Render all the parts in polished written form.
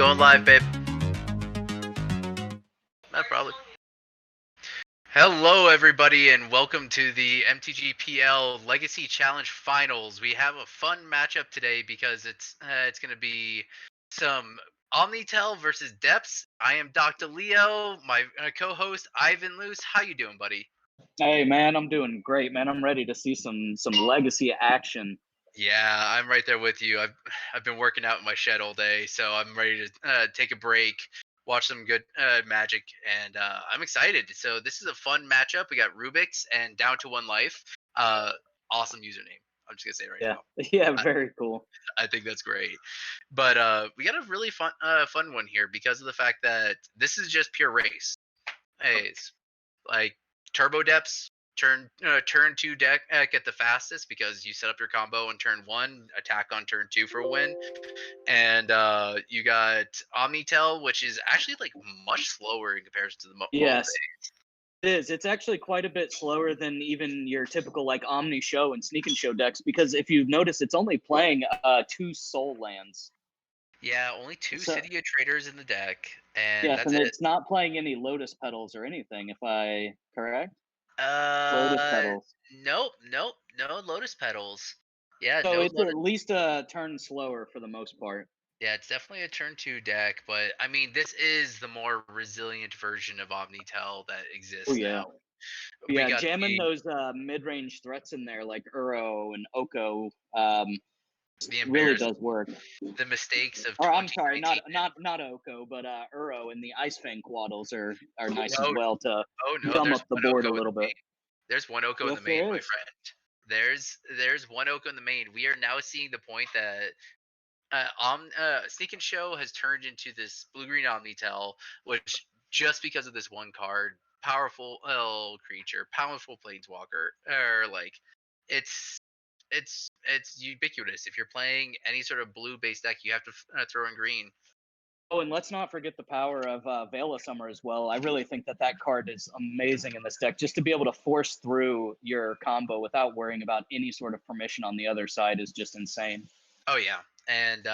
Going live, babe. Not probably. Hello, everybody, and welcome to the MTGPL Legacy Challenge Finals. We have a fun matchup today because it's going to be some Omni-Tell versus Depths. I am Dr. Leo, my co-host Ivan Luce. How you doing, buddy? Hey, man, I'm doing great, man. I'm ready to see some Legacy action. Yeah, I'm right there with you. I've been working out in my shed all day, so I'm ready to take a break, watch some good Magic, and I'm excited. So this is a fun matchup. We got Rubik's and Down to One Life. Awesome username. I'm just gonna say it right now. Yeah, very cool. I think that's great. But we got a really fun one here because of the fact that this is just pure race. Hey, it's like Turbo Depths. Turn 2 deck at the fastest because you set up your combo on turn 1, attack on turn 2 for a win, and you got Omni-Tell, which is actually like much slower in comparison to the Yes, it is. It's actually quite a bit slower than even your typical like Omni Show and Sneak and Show decks because if you notice, it's only playing 2 Soul Lands. Yeah, only 2 City of Traders in the deck, and yes, that's and it. it's not playing any Lotus Petals or anything. If I correct? Lotus Petals. Nope, no Lotus Petals. Yeah, So no it's Lotus. at least a turn slower for the most part. Yeah, it's definitely a turn 2 deck, but I mean, this is the more resilient version of Omni-Tell that exists now. We got jamming those mid-range threats in there like Uro and Oko really does work. The mistakes of Or I'm sorry, 2019. not Oko, but Uro and the Ice Fang Quaddles are nice as well to no, gum there's up the one board Oko a in little the bit. main. There's one Oko in the main, my friend. There's one Oko in the main. We are now seeing the point that Sneak and Show has turned into this blue-green Omni-Tell, which just because of this one card, powerful creature, powerful planeswalker, or like it's ubiquitous. If you're playing any sort of blue-based deck, you have to throw in green. Oh, and let's not forget the power of Veil of Summer as well. I really think that card is amazing in this deck, just to be able to force through your combo without worrying about any sort of permission on the other side is just insane. Oh yeah, and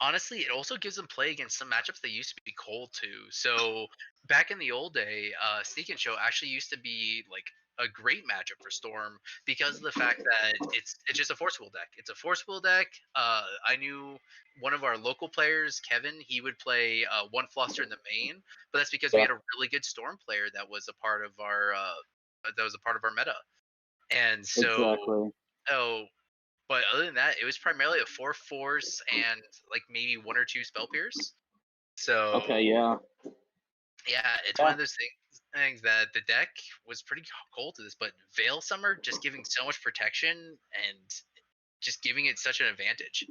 honestly, it also gives them play against some matchups that used to be cold too. So back in the old day, Sneak and Show actually used to be like a great matchup for Storm because of the fact that it's just a force wheel deck. It's a force wheel deck. I knew one of our local players, Kevin, he would play one Fluster in the main, but that's because we had a really good Storm player that was a part of our meta, and so oh. But other than that, it was primarily a 4 force and like maybe 1 or 2 spell pierce. So yeah, it's one of those things that the deck was pretty cold to this, but Veil Summer just giving so much protection and just giving it such an advantage.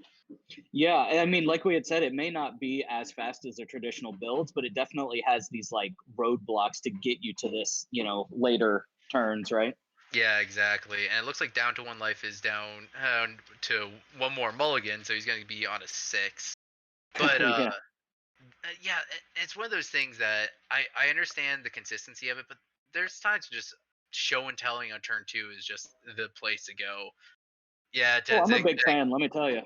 Yeah, I mean, like we had said, it may not be as fast as their traditional builds, but it definitely has these like roadblocks to get you to this, later turns, right? Yeah, exactly. And it looks like Down to One Life is down to one more mulligan, so he's going to be on a 6. But yeah, it's one of those things that I understand the consistency of it, but there's times just show and telling on turn 2 is just the place to go. Yeah, I'm a big fan, let me tell you.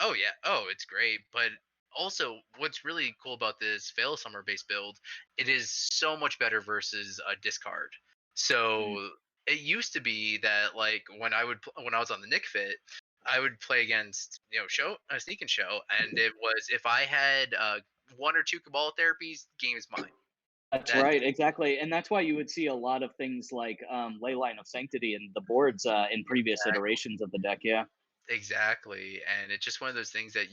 Oh yeah, it's great. But also, what's really cool about this Veil Summer base build, it is so much better versus a discard. So it used to be that like when I was on the Nick Fit, I would play against Sneak and Show, and it was if I had 1 or 2 Cabal therapies, game is mine. That's right, exactly, and that's why you would see a lot of things like Leyline of Sanctity and the boards in previous iterations of the deck. Yeah, exactly, and it's just one of those things that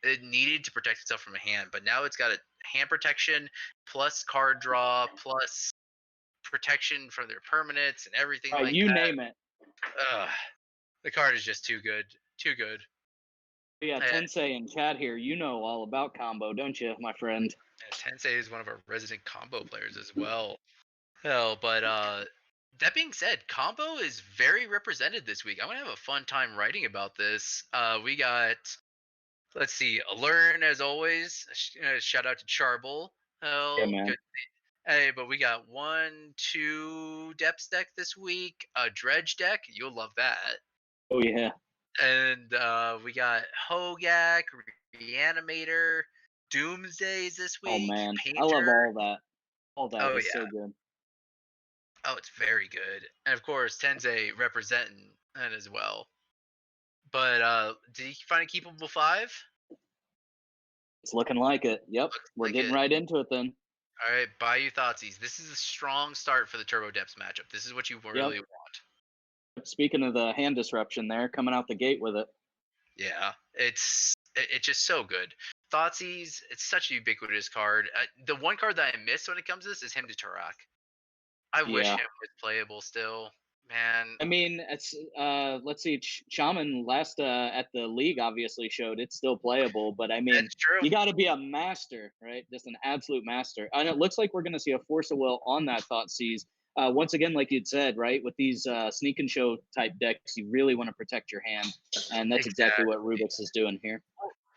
it needed to protect itself from a hand, but now it's got a hand protection plus card draw plus protection from their permanents and everything like you that. name it. The card is just too good, too good. Yeah, Tensei in chat here, you know all about combo, don't you, my friend? Tensei is one of our resident combo players as well. Hell, but that being said, combo is very represented this week. I'm gonna have a fun time writing about this. We got, let's see, Learn as always. Shout out to Charble. Hell, yeah, man. good. Hey, but we got 1, 2 Depths deck this week. A Dredge deck, you'll love that. Oh yeah. And we got Hogak, Reanimator. Doomsdays this Oh week. man, I love Painter. all that. All that Oh is yeah. so good. Oh, it's very good. And of course, Tensei representing that as well. But did you find a keepable 5? It's looking like it. Yep, Looks we're like getting it. right into it then. All right, Bayou Thoughtseize. This is a strong start for the Turbo Depths matchup. This is what you Yep. really want. Speaking of the hand disruption, there coming out the gate with it. Yeah, it's just so good. Thoughtseize, it's such a ubiquitous card. The one card that I miss when it comes to this is him to Tarak. I wish Yeah. him was playable still, man. I mean, it's let's see, Shaman last at the league obviously showed it's still playable, but I mean, That's true. you got to be a master, right? Just an absolute master. And it looks like we're going to see a Force of Will on that Thought Seize. Once again, like you'd said, right, with these sneak and show type decks, you really want to protect your hand, and that's exactly what Exactly. Rubik's is doing here.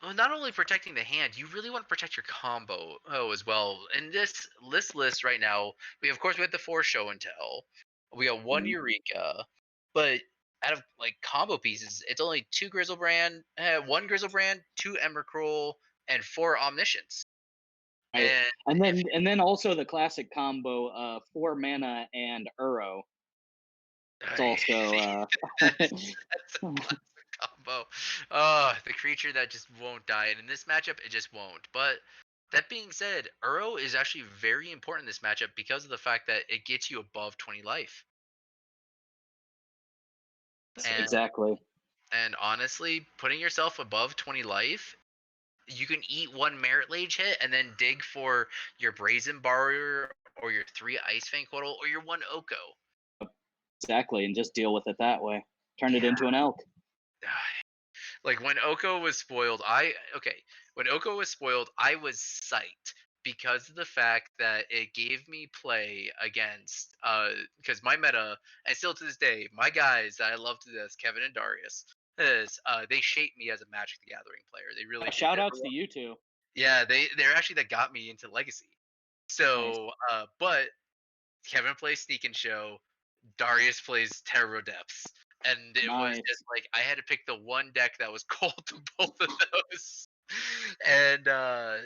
Well, not only protecting the hand, you really want to protect your combo as well. In this list right now, we have the 4 show and tell. We got 1 Mhm. Eureka, but out of like combo pieces, it's only 2 Grizzlebrand, 1 Grizzlebrand, 2 Embercruel, and 4 Omniscience. Right, And and if then also the classic combo, 4 mana and Uro. It's I, also that's a classic combo. Oh, the creature that just won't die, and in this matchup, it just won't. But that being said, Uro is actually very important in this matchup because of the fact that it gets you above 20 life. And exactly. and honestly, putting yourself above 20 life, you can eat 1 Merit Lage hit and then dig for your Brazen Barrier or your 3 Ice Fang Coatl or your 1 Oko. Exactly, and just deal with it that way. Turn it Yeah. into an elk. Like when Oko was spoiled, when Oko was spoiled, I was psyched because of the fact that it gave me play against because my meta and still to this day, my guys that I love to this, Kevin and Darius, is they shaped me as a Magic the Gathering player. They really did. Shout outs to you two. Yeah, they're actually that got me into Legacy. Nice, So but Kevin plays Sneak and Show, Darius plays Terror Depths. And it was just nice. like I had to pick the one deck that was cold to both of those. And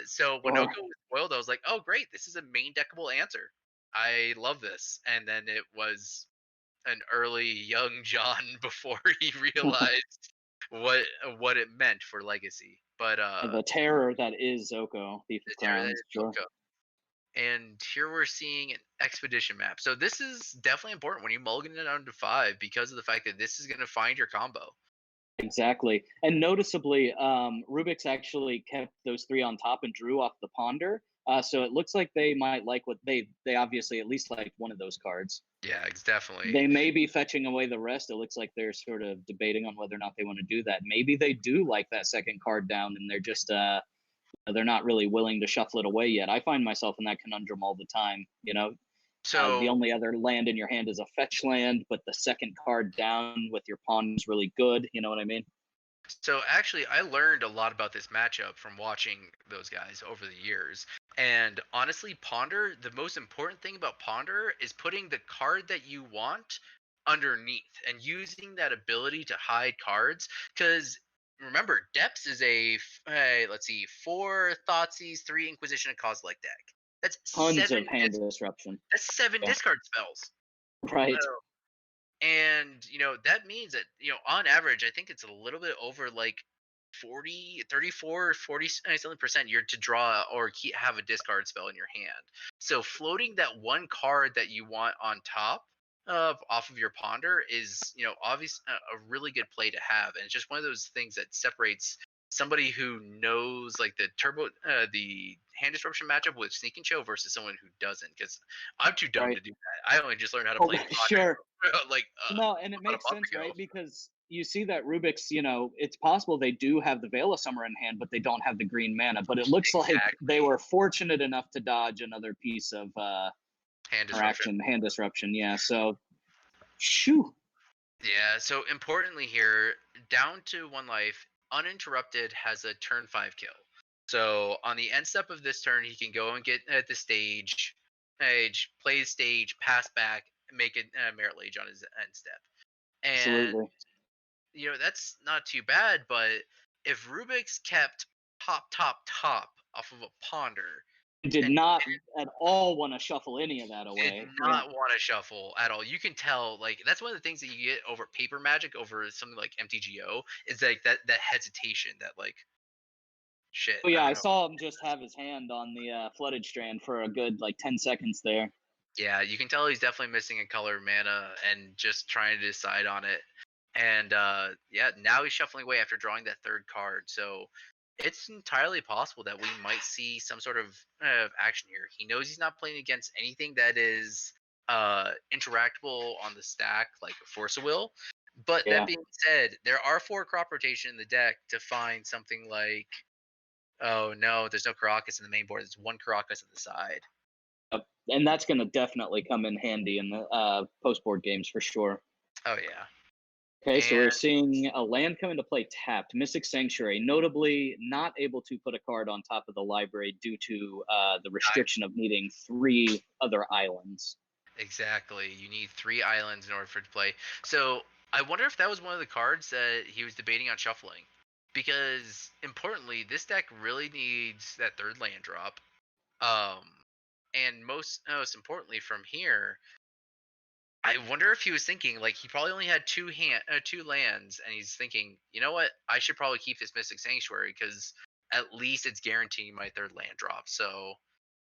so when Or Oko was spoiled, I was like, oh great, this is a main deckable answer. I love this. And then it was an early young John before he realized what what it meant for Legacy. But the terror that is Zoko, Thief of the terror that Crowns. is Sure. Oko. And here we're seeing an expedition map. So this is definitely important when you mulligan it down to 5 because of the fact that this is going to find your combo. Exactly. And noticeably, Rubik's actually kept those 3 on top and drew off the ponder. So it looks like they might like what they obviously at least like one of those cards. Yeah, it's definitely. They may be fetching away the rest. It looks like they're sort of debating on whether or not they want to do that. Maybe they do like that second card down and they're just they're not really willing to shuffle it away yet. I find myself in that conundrum all the time. The So only other land in your hand is a fetch land, but the second card down with your pawn is really good. You know what I mean? so actually I learned a lot about this matchup from watching those guys over the years. And honestly, Ponder, the most important thing about Ponder is putting the card that you want underneath and using that ability to hide cards cuz remember, Depths is let's see, 4 Thoughtseize, 3 Inquisition and Kozilek deck. That's Tons 7 of hand disruption. that's 7 Yeah. discard spells. Right. And that means that on average I think it's a little bit over like 40 something percent you're to draw or have a discard spell in your hand. So floating that one card that you want on top of off of your ponder is obvious a really good play to have, and it's just one of those things that separates somebody who knows like the hand disruption matchup with sneak and show versus someone who doesn't, because I'm too dumb Right. to do that. I only just learned how to Oh, play ponder sure. like No, and it about a makes month sense, ago. right? Because you see that Rubik's, it's possible they do have the Veil of Summer in hand, but they don't have the green mana. But it looks like they Exactly. were fortunate enough to dodge another piece of Hand disruption. interaction, hand disruption. Yeah. So, shoo. Yeah, so importantly here, down to 1 life, uninterrupted has a turn 5 kill. So on the end step of this turn, he can go and get at the play the stage, pass back, make a merit lage on his end step. And Absolutely. that's not too bad, but if Rubik's kept top off of a Ponder. Did And not at all want to shuffle any of that did away. Yeah. not want to shuffle at all. You can tell, like that's one of the things that you get over paper Magic over something like MTGO is like that hesitation, that like shit. Oh I yeah, don't I know. saw him just have his hand on the flooded strand for a good like 10 seconds there. Yeah, you can tell he's definitely missing a color mana and just trying to decide on it. And yeah, now he's shuffling away after drawing that third card. So it's entirely possible that we might see some sort of action here. He knows he's not playing against anything that is interactable on the stack, like Force of Will. But Yeah. that being said, there are 4 crop rotation in the deck to find something like, oh no, there's no Caracas in the main board. There's 1 Caracas on the side. And that's going to definitely come in handy in the post-board games for sure. Oh yeah. Okay, so we're And seeing a land come into play tapped, Mystic Sanctuary, notably not able to put a card on top of the library due to the restriction of needing 3 other islands. exactly. You need 3 islands in order for it to play. So I wonder if that was one of the cards that he was debating on shuffling. Because importantly, this deck really needs that 3rd land drop. And most importantly from here, I wonder if he was thinking like he probably only had 2 lands, and he's thinking, you know what, I should probably keep this Mystic Sanctuary because at least it's guaranteeing my 3rd land drop. So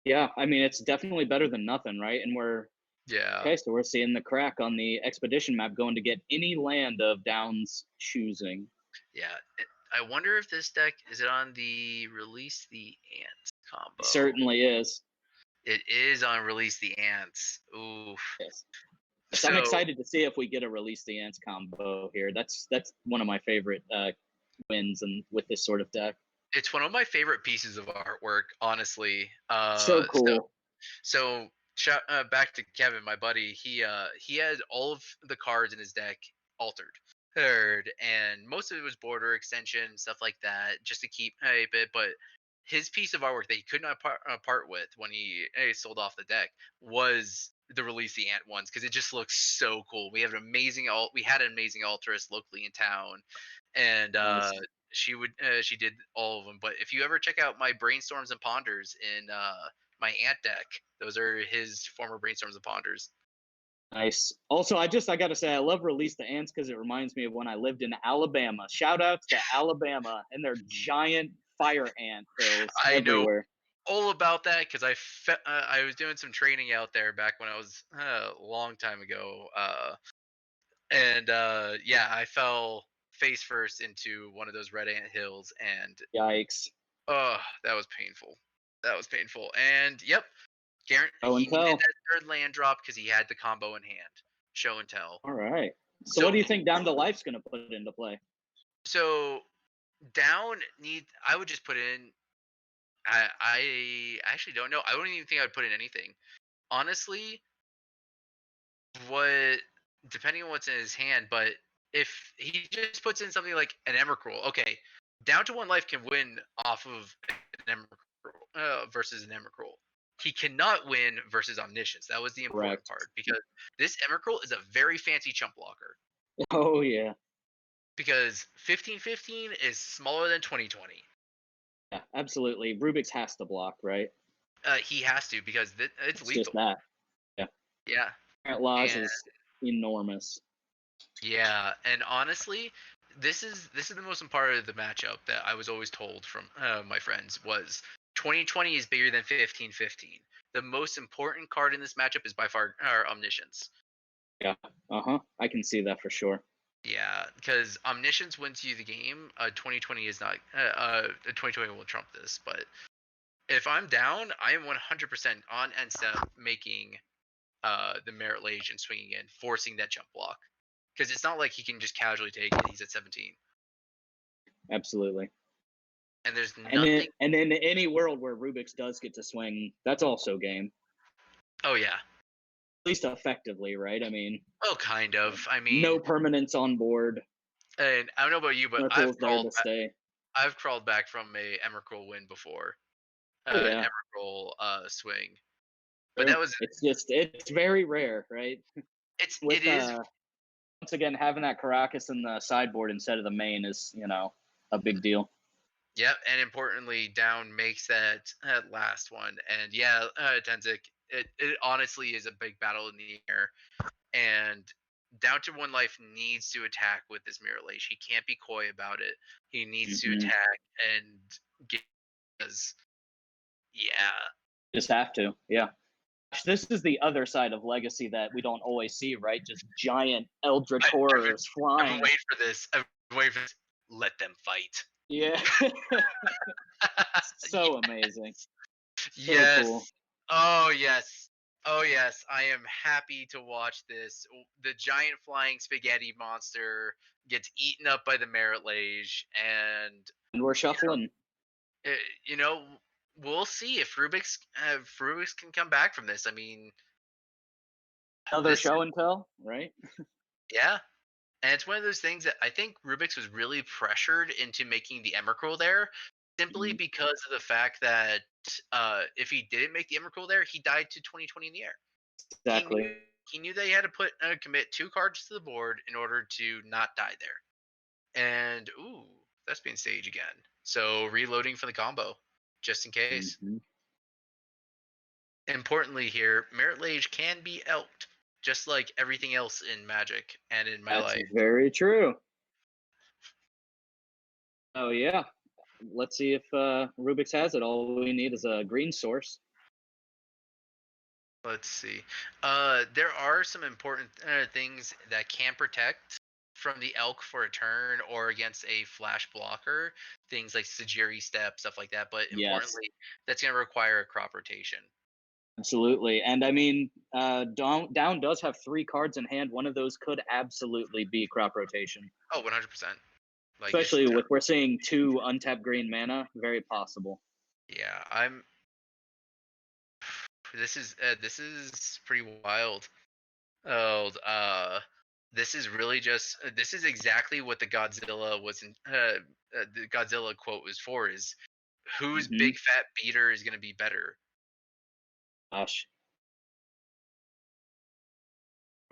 Yeah, I mean, it's definitely better than nothing, right? And yeah. okay, so we're seeing the crack on the expedition map going to get any land of Down's choosing. Yeah, I wonder if this deck is it on the Release the Ants combo. It certainly is. It is on Release the Ants. Oof. Yes. So I'm So excited to see if we get a Release the Ants combo here. That's one of my favorite wins and with this sort of deck. it's one of my favorite pieces of artwork, honestly. So cool. So back to Kevin, my buddy. He had all of the cards in his deck altered, and most of it was border extension stuff like that, just to keep a bit. But his piece of artwork that he could not part with when he sold off the deck was the Release the Ant ones, because it just looks so cool. We had an amazing altarist locally in town, and Nice. she did all of them. But if you ever check out my brainstorms and ponders in my ant deck, those are his former brainstorms and ponders. Nice. Also, I gotta say, I love Release the Ants because it reminds me of when I lived in Alabama. Shout outs to Alabama and their giant fire ant hills I know everywhere. all about that because I was doing some training out there back when I was a long time ago, and yeah, I fell face first into one of those red ant hills, and Yikes. oh, that was painful. That was painful. And yep, Show he and needed tell. that 3rd land drop because he had the combo in hand. Show and tell. All right. So, So what do you think Down to Life's going to put into play? so down need. I would just put in. I actually don't know. I don't even think I would put in anything. Honestly, what depending on what's in his hand, but if he just puts in something like an Emrakul, okay, down to 1 life can win off of an Emrakul versus an Emrakul. He cannot win versus Omniscience. That was the important Correct. part, because this Emrakul is a very fancy chump blocker. Oh, yeah. Because 15/15 is smaller than 20/20. Yeah, absolutely. Rubik's has to block, right? He has to, because it's It's just lethal. that. Yeah. Yeah. Current laws And is enormous. yeah, and honestly, this is the most important part of the matchup that I was always told from my friends was 20/20 is bigger than 15/15. The most important card in this matchup is by far Omniscience. Yeah. I can see that for sure. Yeah, because Omniscience wins you the game. 20/20 is not. 20/20 will trump this, but if I'm down, I am 100% on end step making the Merit Lage and swinging in, forcing that jump block. Because it's not like he can just casually take it. He's at 17. Absolutely. And there's And nothing. in any world where Rubik's does get to swing, that's also game. Oh yeah. At least effectively, right? I mean, Oh, kind of. I mean, no permanence on board. and I don't know about you, but Miracle's there to stay. I've crawled back from a Emrakul win before. Oh An yeah. Emrakul swing. But True. that was It's very rare, right? With it is once again having that Caracas in the sideboard instead of the main is, a big deal. Yep, and importantly, down makes that last one, and yeah, Tenzik, it honestly is a big battle in the air, and down to one life needs to attack with this mirror lage. He can't be coy about it. He needs to Hmm. attack and get. Because yeah, Just have to, yeah. This is the other side of Legacy that we don't always see, right? Just giant eldritch horrors I've been flying. waiting for this. I've been waiting for this. Let them fight. Yeah. So amazing. So cool. Yes. Oh yes. Oh yes. I am happy to watch this. The giant flying spaghetti monster gets eaten up by the merit lage, and And we're you know, shuffling you know, we'll see if Rubik's can come back from this. I mean, another this show and tell, right? yeah. And it's one of those things that I think Rubik's was really pressured into making the Emrakul there, simply Mhm. because of the fact that if he didn't make the Emrakul there, he died to 2020 in the air. He Exactly. knew he knew they had to commit 2 cards to the board in order to not die there. And ooh, that's being stage again. So reloading for the combo, just in case. Hmm. Importantly here, Merit Lage can be elked, just like everything else in Magic and in my That's life. very true. Oh yeah. Let's see if Rubik's has it. All we need is a green source. Let's see. There are some important things that can protect from the elk for a turn or against a flash blocker. Things like Sajiri step, stuff like that. But Yes, importantly, that's going to require a crop rotation. absolutely. And I mean, down does have 3 cards in hand. One of those could absolutely be crop rotation, Oh, 100%. Like it's especially with we're seeing 2 untapped green mana. Very possible. yeah. I'm. This is pretty wild. Oh, this is really just this is exactly what the Godzilla was in. The Godzilla quote was for is whose Hmm. big fat beater is going to be better. Gosh.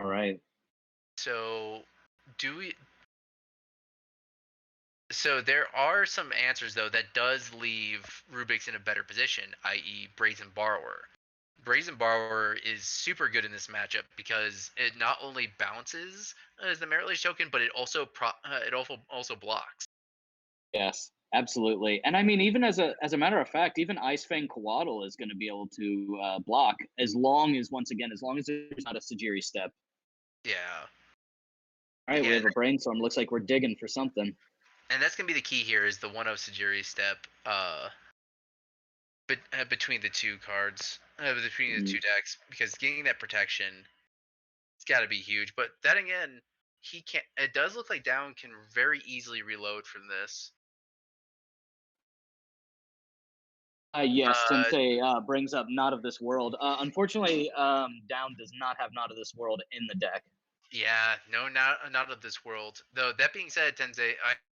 All right. So, do we? So there are some answers though that does leave Rubik's in a better position, i.e., Brazen Borrower. Brazen Borrower is super good in this matchup because it not only bounces as the Merit Lage token, but it also blocks. Yes, absolutely. And I mean, even as a matter of fact, even Ice Fang Coatl is going to be able to block as long as once again, as long as there's not a Sajiri step. Yeah, All right, we yeah, have a brainstorm. Looks like we're digging for something. and that's gonna be the key here is the 1-0 Sajiri step. Between the two cards, between the Mhm. two decks, because getting that protection, it's got to be huge. But then again, he can't. It does look like Down can very easily reload from this. Yes, Uh, Sensei brings up Not of This World. Unfortunately, Down does not have Not of This World in the deck. yeah, no, not of this world. Though that being said, Tensei,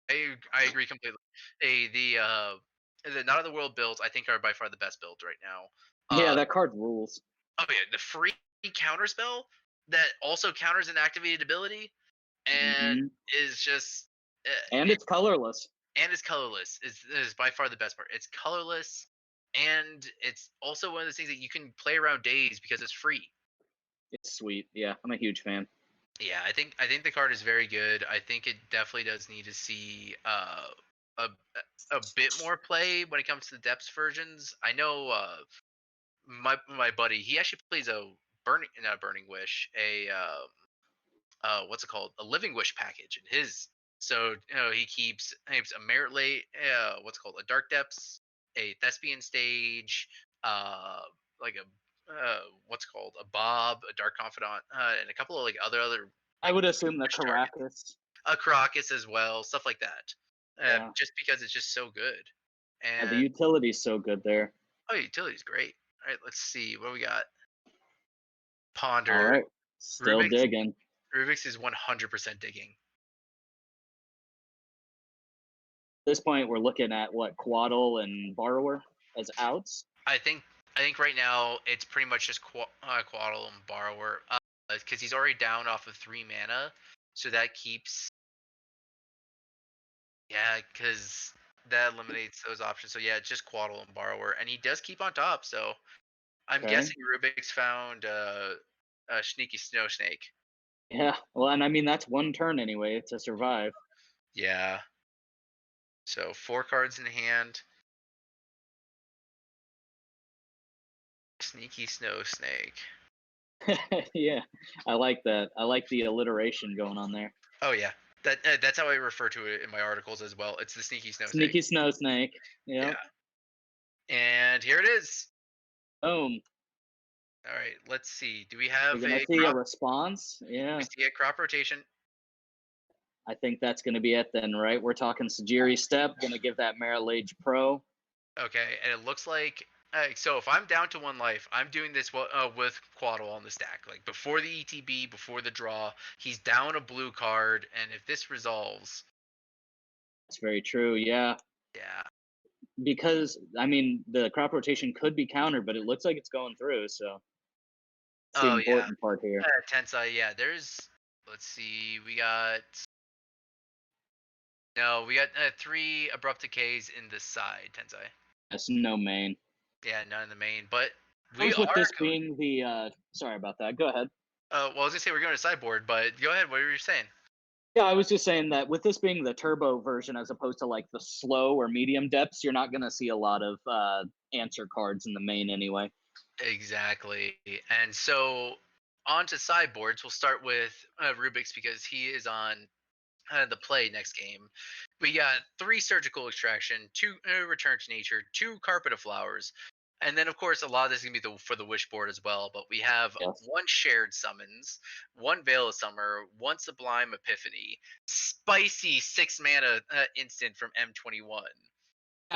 I agree completely. The not of the world builds I think are by far the best builds right now. Yeah, Uh, that card rules. oh yeah, the free counter spell that also counters an activated ability and Hmm. is just And it's colorless. and it's colorless is by far the best part. It's colorless, and it's also one of those things that you can play around days because it's free. It's sweet. Yeah, I'm a huge fan. Yeah, I think the card is very good. I think it definitely does need to see a a bit more play when it comes to the depths versions. I know my buddy he actually plays a burning wish what's it called, a living wish package in his. So he keeps a merit late what's it called, a dark depths, a thespian stage, like a what's it called, a bob, a dark confidant, and a couple of like other I like would assume the wish targets, Caracas. a Crocus as well, stuff like that. Yeah, Just because it's just so good. the And utility's so good there. oh, utility's great. All right, let's see what we got. All Ponder. right, still Rubik's digging. Rubik's is 100% digging. This point, we're looking at what Quaddle and Borrower as outs. I think I think right now it's pretty much just Quaddle and Borrower because he's already down off of 3 mana, so that keeps, yeah, because that eliminates those options. So yeah, it's just Quaddle and Borrower, and he does keep on top. So I'm Okay. guessing Rubik's found a Sneaky Snow Snake. Yeah. Well, and I mean that's one turn anyway to survive. Yeah. So 4 cards in hand. Sneaky Snow Snake. Yeah, I like that. I like the alliteration going on there. Oh yeah, that's how I refer to it in my articles as well. It's the Sneaky Snow Snake. Sneaky snow snake. Yeah. Yep. And here it is. Boom. All right, let's see. Do we We're have gonna a see a crop? response. We Yeah. see a crop rotation. I think that's gonna be it then, right? We're talking Sajiri step, gonna give that Meryl Age Pro. Okay, and it looks like so if I'm down to 1 life, I'm doing this with Quaddle on the stack. Like before the ETB, before the draw, he's down a blue card, and if this resolves, That's very true. Yeah. yeah. Because I mean the crop rotation could be countered, but it looks like it's going through, so it's the Oh yeah, important part here. Tensai. Yeah, there's. Let's see. We got. No, we got 3 abrupt decays in the side, Tensai. That's no main. Yeah, none in the main, but we Comes with are this going. being the sorry about that. Go ahead. Well, I was gonna say we're going to sideboard, but go ahead. What were you saying? Yeah, I was just saying that with this being the turbo version as opposed to like the slow or medium depths, you're not going to see a lot of answer cards in the main anyway. Exactly. And so on to sideboards. We'll start with Rubik's because he is on the play next game. We got 3 surgical extraction, 2 return to nature, 2 carpet of flowers, and then of course a lot of this is gonna be for the wish board as well. But we have Yes. 1 shared summons, 1 veil of summer, 1 sublime epiphany, spicy 6 mana instant from M21.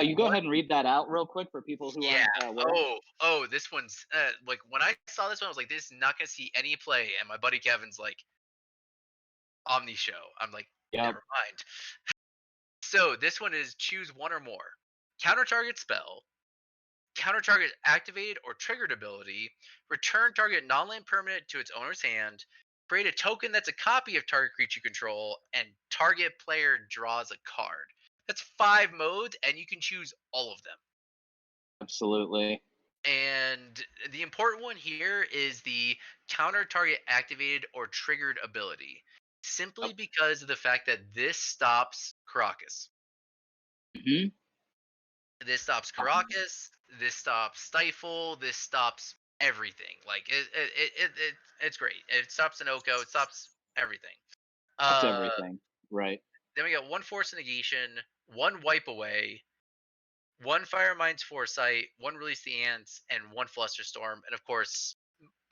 You go One, ahead and read that out real quick for people who yeah. aren't aware. Oh, this one's like when I saw this one, I was like, this is not gonna see any play. And my buddy Kevin's like, Omni show. I'm like, Yep. never mind. So this one is choose 1 or more. Counter target spell, counter target activated or triggered ability, return target non-land permanent to its owner's hand, create a token that's a copy of target creature you control, and target player draws a card. That's 5 modes, and you can choose all of them. Absolutely. And the important one here is the counter target activated or triggered ability, simply Yep. because of the fact that this stops Caracas. Hmm. This stops Caracas. This stops Stifle. This stops everything. Like it's great. It stops Sunoco. It stops everything. That's Uh, everything. Right. then we got 1 Force Negation, 1 Wipe Away, 1 Fire Mind's Foresight, 1 Release the Ants, and 1 Flusterstorm. And of course,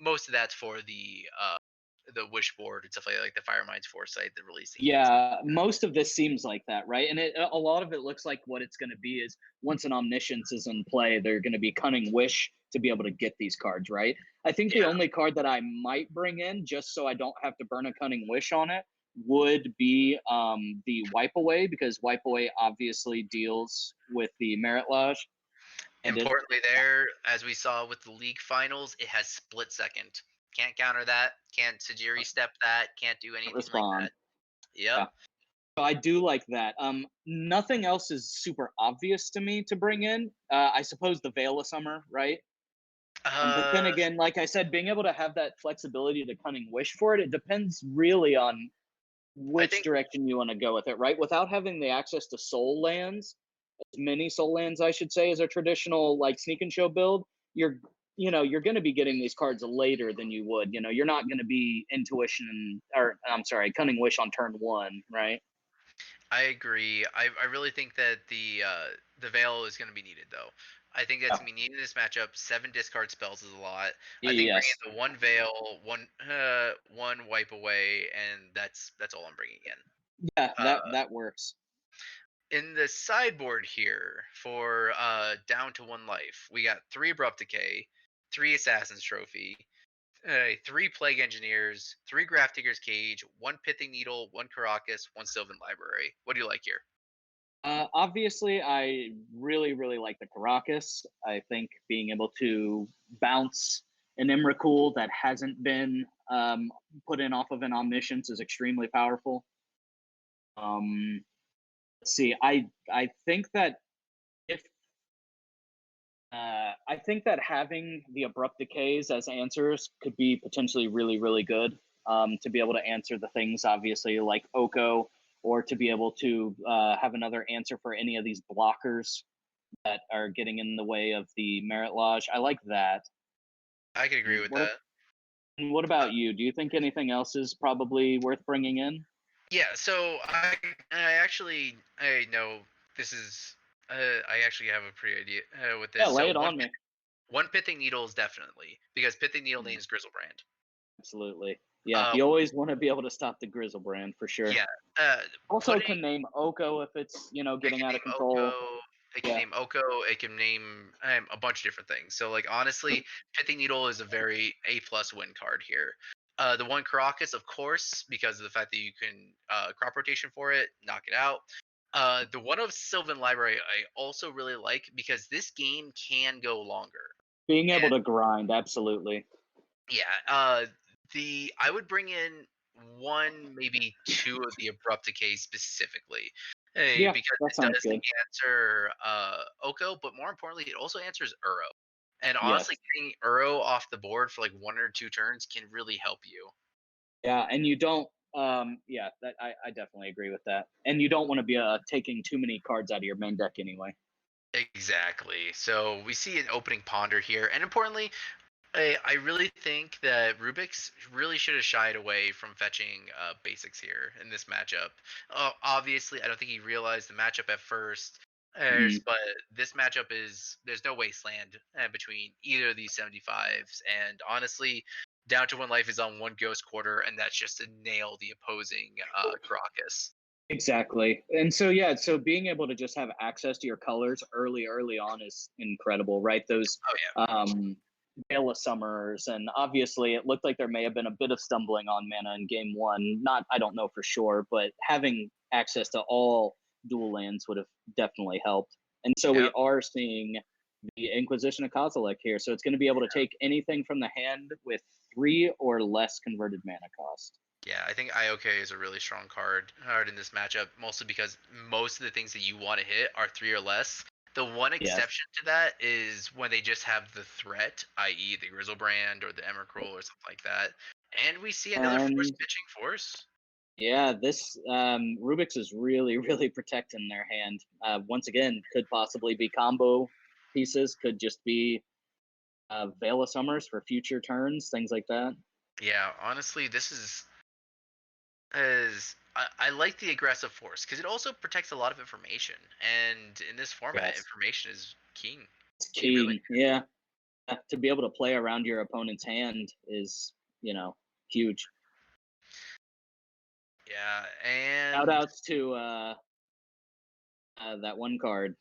most of that's for the wish board and stuff like the Fire Mind's Foresight, the Release the Ants. Yeah, most of this seems like that, right? And a lot of it looks like what it's going to be is once an omniscience is in play, they're going to be cunning wish to be able to get these cards, right? I think the Yeah. only card that I might bring in, just so I don't have to burn a cunning wish on it, would be the wipe away, because wipe away obviously deals with the merit lodge. And it Importantly, there, as we saw with the league finals, it has split second. Can't counter that. Can't Sajiri step that. Can't do anything like respond. that. Yep. Yeah. So I do like that. Nothing else is super obvious to me to bring in. I suppose the Veil of Summer, right? But then Uh, again, like I said, being able to have that flexibility to cunning wish for it, it depends really on I which think direction you want to go with it, right? Without having the access to soul lands, as many soul lands, I should say, as a traditional like sneak and show build, you're you're going to be getting these cards later than you would. You're not going to be intuition or I'm sorry, cunning wish on turn one, right? I agree. I really think that the veil is going to be needed though. I think that's Yeah. gonna be needed in this matchup. 7 discard spells is a lot. I think bringing Yes. the 1 veil, one wipe away, and that's all I'm bringing in. Yeah, Uh, that works. in the sideboard here for down to 1 life, we got 3 abrupt decay, 3 assassin's trophy, 3 plague engineers, 3 graft digger's cage, 1 pithing needle, 1 caracas, 1 sylvan library. What do you like here? Obviously, I really, really like the Caracas. I think being able to bounce an Emrakul that hasn't been put in off of an Omniscience is extremely powerful. See, I think that if I think that having the abrupt decays as answers could be potentially really, really good. To be able to answer the things, obviously, like Oko, or to be able to have another answer for any of these blockers that are getting in the way of the Merit Lodge. I like that. I can agree with What, that. what Uh, about you? Do you think anything else is probably worth bringing in? yeah, so I know this is I actually have a pretty idea with Yeah, this. lay So it on me. one pithing needle is definitely because pithing needle Mm, names Grizzlebrand. absolutely. Yeah, Uh, you always want to be able to stop the Grizzle brand for sure. yeah, uh, Also, putting can name Oko if it's it getting can out of name control. Oko. It can Yeah, name Oko. It can name a bunch of different things. So like honestly, pithing needle is a very A+ win card here. The one Caracas, of course, because of the fact that you can crop rotation for it, knock it out. The one of Sylvan Library I also really like because this game can go longer. being able And to grind, absolutely. yeah, the I would bring in one, maybe two of the abrupt decay specifically, Yeah, because that it sounds does good. answer Oko, but more importantly, it also answers Uro. And honestly, Yes. getting Uro off the board for like 1 or 2 turns can really help you. Yeah, and you don't. Yeah, that I definitely agree with that. And you don't want to be taking too many cards out of your main deck anyway. Exactly. So we see an opening ponder here, and importantly, I really think that Rubik's really should have shied away from fetching basics here in this matchup. Obviously, I don't think he realized the matchup at first, Mm, but this matchup is there's no wasteland between either of these 75s, and honestly, down to when life is on one ghost quarter, and that's just to nail the opposing Caracas. exactly. And so yeah, so being able to just have access to your colors early on is incredible, right? Those Oh yeah, um Veil of Summers, and obviously it looked like there may have been a bit of stumbling on mana in game one. Not, I don't know for sure, but having access to all dual lands would have definitely helped. And so we yeah. are seeing the Inquisition of Kozilek here. So it's going to be able to take anything from the hand with 3 or less converted mana cost. Yeah, I think IOK is a really strong card in this matchup, mostly because most of the things that you want to hit are 3 or less. The one Yes. exception to that is when they just have the threat, i.e., the Grizzlebrand or the Emrakul or something like that. And we see another force And pitching force. yeah, this Rubik's is really, really protecting their hand. Once again, could possibly be combo pieces, could just be Veil of Summers for future turns, things like that. Yeah, honestly, this is I like the aggressive force because it also protects a lot of information, and in this format, Yes, information is king. it's It really key. Yeah, to be able to play around your opponent's hand is, huge. yeah, Shout and outs to that one card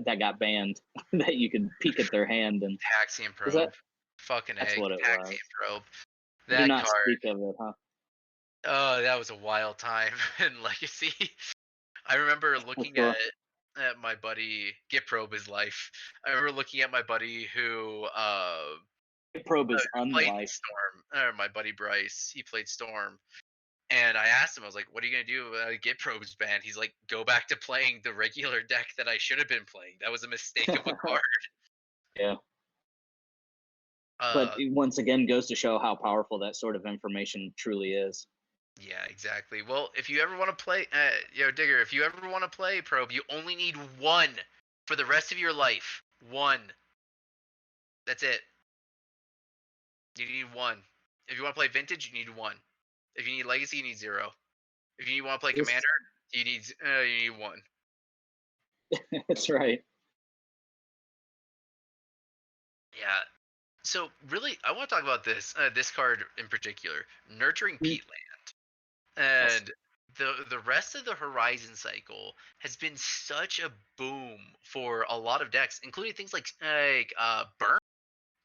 that got banned that you could peek at their hand, and Taxian is that Probe, fucking that's A, what it Taxian was. Probe. I do That not card, speak of it, huh? oh, that was a wild time in Legacy. I remember For looking sure. at my buddy get probe his life. I remember looking at my buddy who Probe is played unlife. Storm. My buddy Bryce, he played Storm, and I asked him, I was like, "What are you gonna do? Get probe's banned." He's like, "Go back to playing the regular deck that I should have been playing. That was a mistake of a card." Yeah. But Uh, it once again goes to show how powerful that sort of information truly is. Yeah, exactly. Well, if you ever want to play, Digger, if you ever want to play Probe, you only need one for the rest of your life. One. That's it. You need one. If you want to play Vintage, you need one. If you need Legacy, you need zero. If you want to play This, Commander, you need one. that's right. Yeah. So really, I want to talk about this card in particular, Nurturing Mm, Peatland, yes, and the rest of the Horizon cycle has been such a boom for a lot of decks, including things like Burn.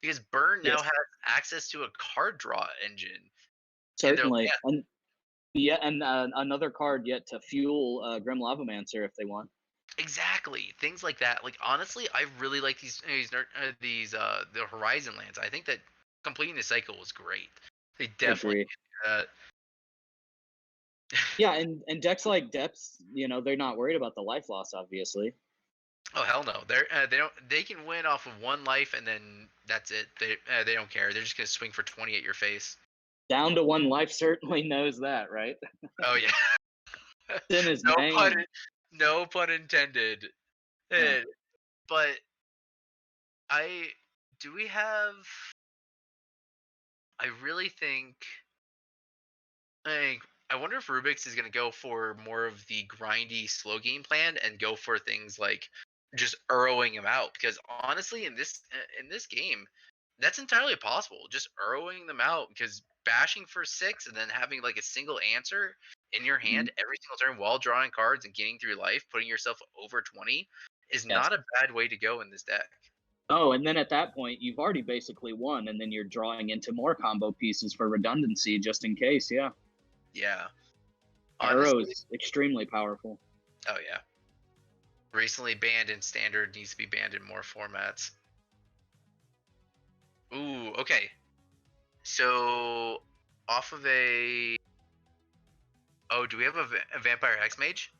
Because Burn now yes, has access to a card draw engine in their certainly. land. And yeah, and another card yet to fuel Grim Lavamancer if they want. Exactly, things like that. Like honestly, I really like the Horizon lands. I think that completing the cycle was great. They definitely Agree. uh, Yeah, and decks like Depths, they're not worried about the life loss, obviously. Oh hell no! They can win off of one life and then that's it. They don't care. They're just gonna swing for 20 at your face. Down to one life certainly knows that, right? Oh yeah. It's in his no pun. name. No pun intended. Yeah. Eh, But I do we have? I really think. Like, I wonder if Rubik's is going to go for more of the grindy, slow game plan and go for things like just arrowing him out. Because honestly, in this game, that's entirely possible. Just arrowing them out because bashing for 6 and then having like a single answer in your Mhm. hand every single turn while drawing cards and getting through life, putting yourself over 20 is Yes. not a bad way to go in this deck. Oh, and then at that point, you've already basically won, and then you're drawing into more combo pieces for redundancy, just in case. Yeah, Yeah, Arrow honestly. is extremely powerful. Oh yeah. Recently banned in standard, needs to be banned in more formats. Ooh, okay. So, off of a. Oh, do we have a Vampire Hex Mage?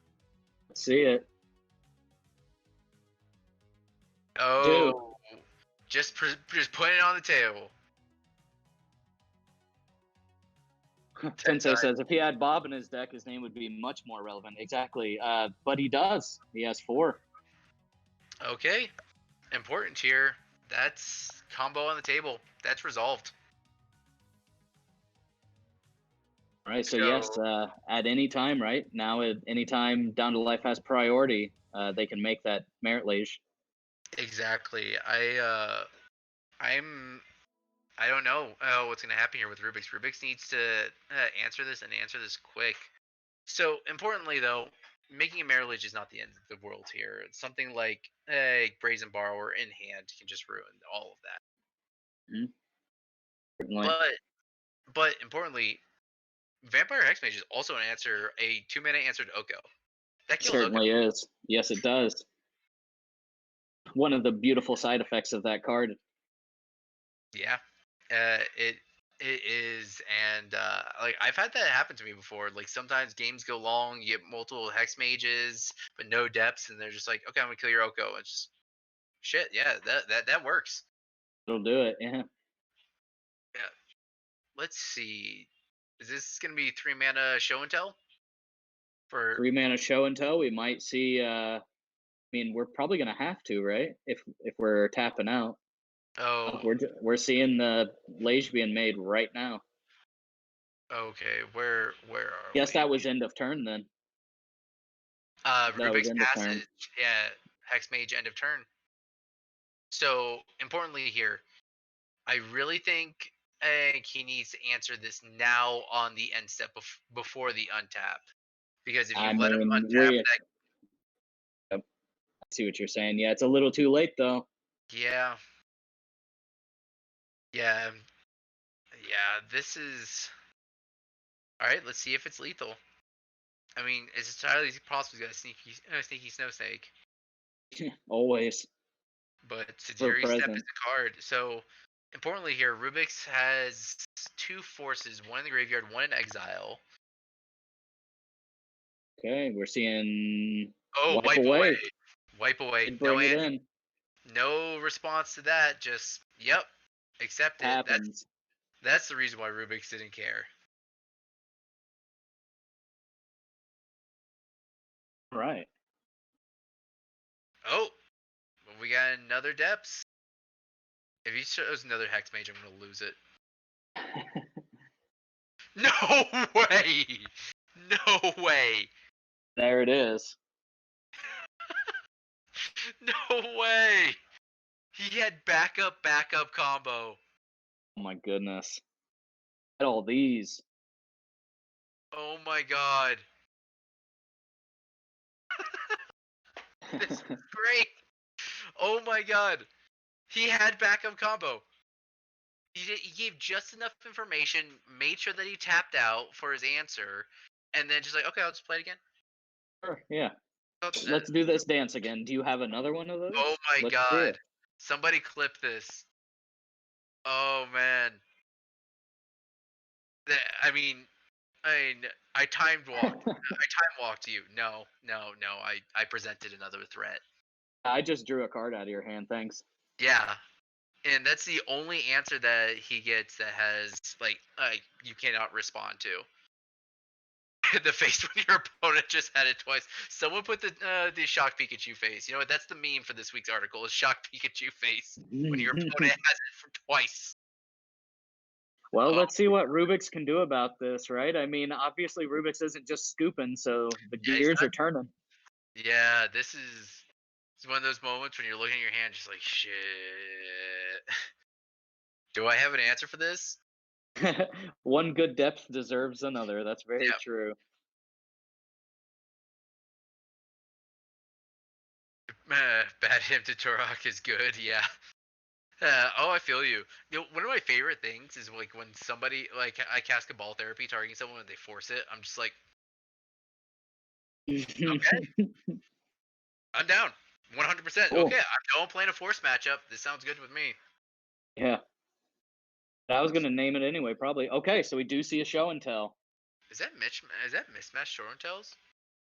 Let's see it. Do Oh, just putting it on the table. Tensei says if he had Bob in his deck, his name would be much more relevant. Exactly. But he does. He has 4. Okay, important here. That's combo on the table. That's resolved. All right. So yes, So at any time, right now, at any time, Down to Life has priority. They can make that merit lage. exactly. I'm I don't know what's gonna happen here with Rubik's. Rubik's needs to answer this and answer this quick. So importantly, though, making a marriage is not the end of the world here. It's something like a brazen borrower in hand can just ruin all of that. Mhm. Certainly, But importantly, Vampire Hexmage is also a 2 mana answer to Oko. That kills Oko. certainly is. Yes, it does. One of the beautiful side effects of that card. Yeah, it is, and like I've had that happen to me before. Like sometimes games go long, you get multiple Hex Mages, but no depths, and they're just like, okay, I'm gonna kill your Oko. It's just shit. Yeah, that works. It'll do it. Yeah. Yeah. Let's see. Is this gonna be 3 mana show and tell? For 3 mana show and tell. We might see. I mean, we're probably gonna have to, right? If we're tapping out, oh, we're seeing the Lage being made right now. okay. Where are Yes, we? that was end of turn then. That was Rubik's end of turn. Passage. Yeah, Hex Mage end of turn. So importantly here, I really think he needs to answer this now on the end step before the untap. Because if I you let him mean, untap that, I see what you're saying. Yeah, it's a little too late though. yeah, yeah, yeah. This is all right. Let's see if it's lethal. I mean, it's entirely possible he's got a sneaky snow snake. Always But ever Tajiri Step is present. a card. So importantly here, Rubik's has 2 forces, one in the graveyard, one in exile. Okay, we're seeing Oh, wipe wipe away. away. Wipe away. Did No bring it in. no response to that. Just yep. Accept it. Happens. That's the reason why Rubik's didn't care. All right. Oh, we got another depths. If he shows another hex mage, I'm gonna lose it. No way! No way! There it is. No way! He had backup combo. Oh my goodness. At all these. Oh my god. This is great. Oh my god. He had backup combo. He gave just enough information, made sure that he tapped out for his answer, and then just like, okay, I'll just play it again. Sure, yeah. Oh, Let's do this dance again. Do you have another one of oh those? my Let's see god. it. Somebody clip this. Oh man. I mean, I time walked you. No. I presented another threat. I just drew a card out of your hand. Thanks. Yeah, and that's the only answer that he gets that has like you cannot respond to. The face when your opponent just had it twice. Someone put the shock Pikachu face. You know what? That's the meme for this week's article: is shock Pikachu face when your opponent has it for twice. Well, Oh, let's see what Rubik's can do about this, right? I mean, obviously Rubik's isn't just scooping, so the yeah, he's gears not. are turning. Yeah, this is it's one of those moments when you're looking at your hand, just like shit. Do I have an answer for this? One good depth deserves another. That's very Yeah. true. Bad him to Turok is good. Yeah. Oh, I feel you. You know, one of my favorite things is like when somebody like I cast a ball therapy targeting someone and they force it. I'm just like, okay, I'm down, 100%. Cool. Okay, I know I'm playing a force matchup. This sounds good with me. Yeah. I was going to name it anyway, probably. Okay, so we do see a show and tell. Is that Mitch? Is that Mismatch Show and Tells?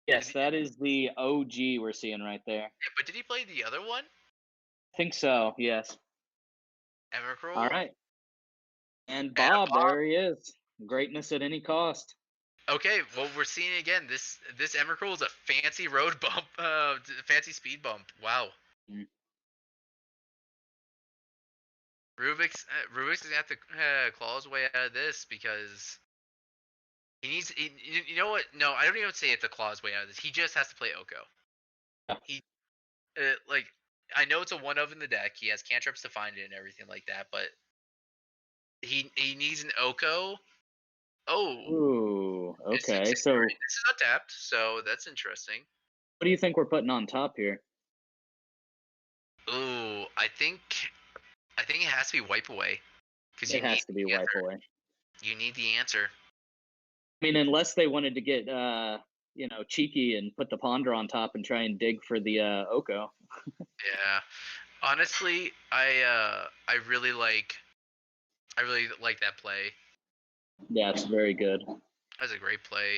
Yes, that is the OG we're seeing right there. Yeah, but did he play the other one? I think so, yes. All Evercroll right. And and a Bob, Bob. there he is. Greatness at any cost. Okay, well we're seeing again. This Emrakul is a fancy road bump, fancy speed bump. Wow. Mm. Rubik's is gonna have to claw his way out of this because he needs. You know what? No, I don't even say it's a claw his way out of this. He just has to play Oko. Yeah. He like I know it's a one of in the deck. He has cantrips to find it and everything like that, but he needs an Oko. Oh, Ooh, it's okay. 6 So what this is untapped, so that's interesting. do you think we're putting on top here? Ooh, I think it has to be wipe away because you It need has to be the wipe answer. away. You need the answer. I mean, unless they wanted to get cheeky and put the ponder on top and try and dig for the Oko. Yeah. Honestly, I really like that play. Yeah, it's very good. That's a great play.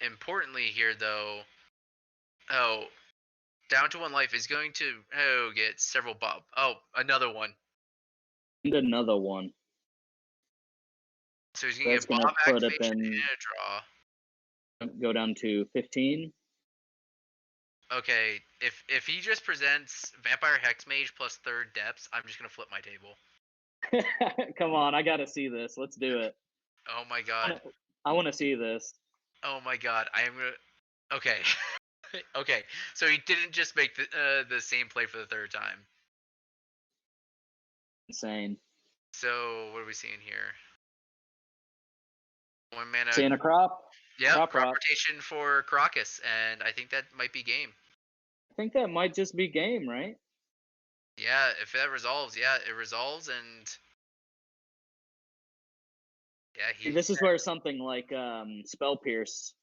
Importantly here though, oh, down to one life is going to get several bob. Oh, another one. And another one. So he's gonna That's get gonna bomb put up activation in and a draw. go down to 15. Okay, if he just presents Vampire Hex Mage plus third depths, I'm just gonna flip my table. Come on, I gotta see this. Let's do it. Oh my god. I want to see this. Oh my god. I am gonna. Okay. Okay. So he didn't just make the same play for the third time. Insane. So what are we seeing here? One mana. Seeing a crop. Yep, crop Crop. rotation for Crocus, and I think that might be game. I think that might just be game, right? Yeah, if that resolves, yeah, it resolves, and yeah, This is where something like Spell Pierce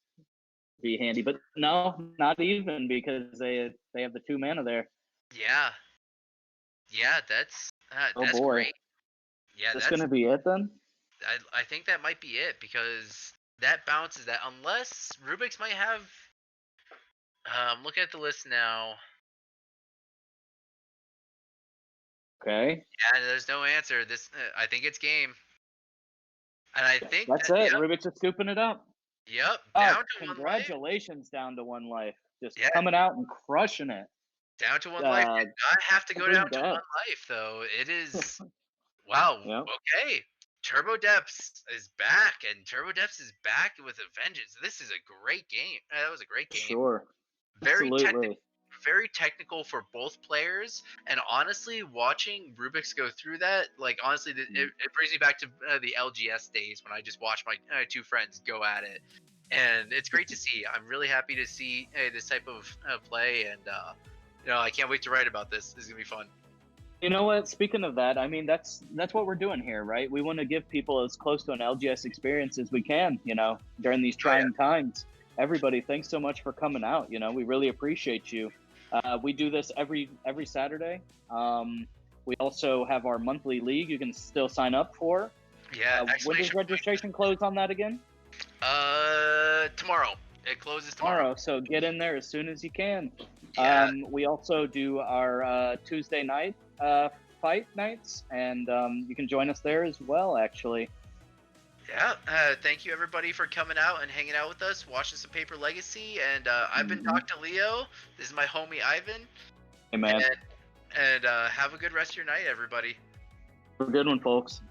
be handy, but no, not even because they have the 2 mana there. yeah, yeah, that's Oh that's boy, great. Yeah, is this gonna be it then? I think that might be it because that bounces that unless Rubik's might have. I'm looking at the list now. Okay, Yeah, there's no answer. This I think it's game, and I think that's that it. Rubik's just scooping it up. yep, Oh, down to one life. congratulations, down to 1 life. Just Yeah, coming out and crushing it. down to one life. Did not have to go Every down to depth. one life though. It is wow. Yep. Okay, Turbo Depths is back, and Turbo Depths is back with a vengeance. This is a great game. That was a great game. Sure. Very Absolutely. very technical for both players, and honestly watching Rubik's go through that, like honestly it brings me back to the LGS days when I just watched my 2 friends go at it, and it's great to see. I'm really happy to see this type of play, and I can't wait to write about this. This is gonna be fun. You know what? Speaking of that, I mean that's what we're doing here, right? We want to give people as close to an LGS experience as we can, during these trying times. Everybody, thanks so much for coming out. We really appreciate you. We do this every Saturday. We also have our monthly league you can still sign up for. Yeah, When does registration close on that again? Tomorrow. It closes Tomorrow, so get in there as soon as you can. Yeah. We also do our Tuesday night fight nights, and you can join us there as well, actually. Yeah. Thank you everybody for coming out and hanging out with us, watching some Paper Legacy. And I've been Dr. Leo. This is my homie Ivan. Hey, man. And have a good rest of your night, everybody. Have a good one, folks.